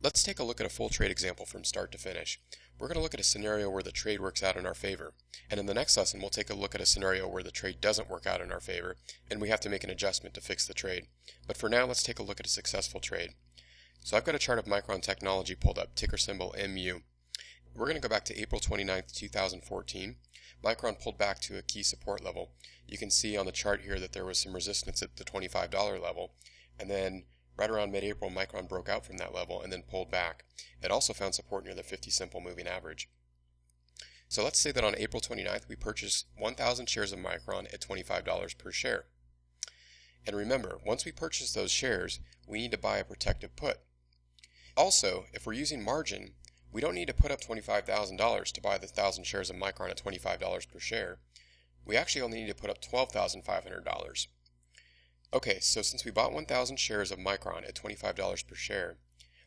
Let's take a look at a full trade example from start to finish. We're going to look at a scenario where the trade works out in our favor. And in the next lesson, we'll take a look at a scenario where the trade doesn't work out in our favor, and we have to make an adjustment to fix the trade. But for now, let's take a look at a successful trade. So I've got a chart of Micron Technology pulled up, ticker symbol MU. We're going to go back to April 29th, 2014. Micron pulled back to a key support level. You can see on the chart here that there was some resistance at the $25 level, and then right around mid-April, Micron broke out from that level and then pulled back. It also found support near the 50 simple moving average. So let's say that on April 29th, we purchased 1,000 shares of Micron at $25 per share. And remember, once we purchase those shares, we need to buy a protective put. Also, if we're using margin, we don't need to put up $25,000 to buy the 1,000 shares of Micron at $25 per share. We actually only need to put up $12,500. Okay, so since we bought 1,000 shares of Micron at $25 per share,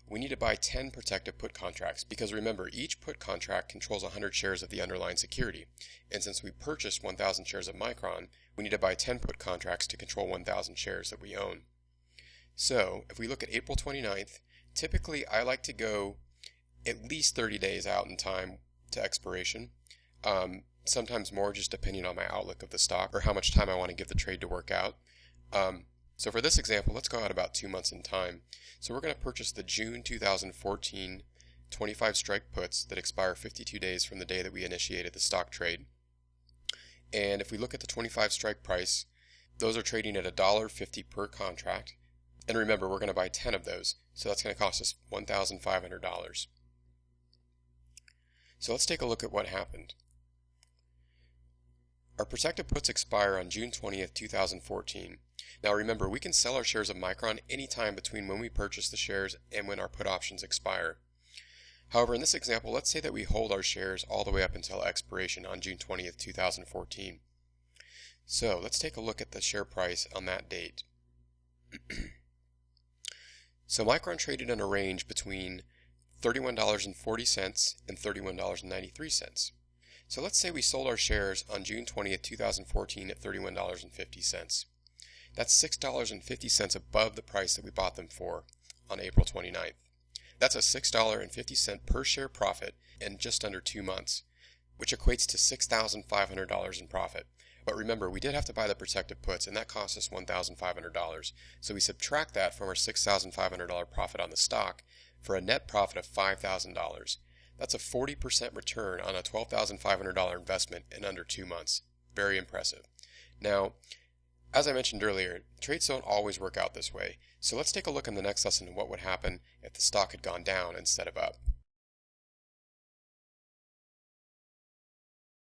we need to buy 10 protective put contracts because remember, each put contract controls 100 shares of the underlying security. And since we purchased 1,000 shares of Micron, we need to buy 10 put contracts to control 1,000 shares that we own. So, if we look at April 29th, typically I like to go at least 30 days out in time to expiration. Sometimes more, just depending on my outlook of the stock or how much time I want to give the trade to work out. So for this example, let's go out about 2 months in time. So we're going to purchase the June 2014 25 strike puts that expire 52 days from the day that we initiated the stock trade. And if we look at the 25 strike price, those are trading at $1.50 per contract. And remember, we're going to buy 10 of those, so that's going to cost us $1,500. So let's take a look at what happened. Our protective puts expire on June 20th, 2014. Now remember, we can sell our shares of Micron anytime between when we purchase the shares and when our put options expire. However, in this example, let's say that we hold our shares all the way up until expiration on June 20th, 2014. So let's take a look at the share price on that date. So Micron traded in a range between $31.40 and $31.93. So let's say we sold our shares on June 20th, 2014 at $31.50. That's $6.50 above the price that we bought them for on April 29th. That's a $6.50 per share profit in just under 2 months, which equates to $6,500 in profit. But remember, we did have to buy the protective puts, and that cost us $1,500. So we subtract that from our $6,500 profit on the stock for a net profit of $5,000. That's a 40% return on a $12,500 investment in under 2 months. Very impressive. Now, as I mentioned earlier, trades don't always work out this way. So let's take a look in the next lesson at what would happen if the stock had gone down instead of up.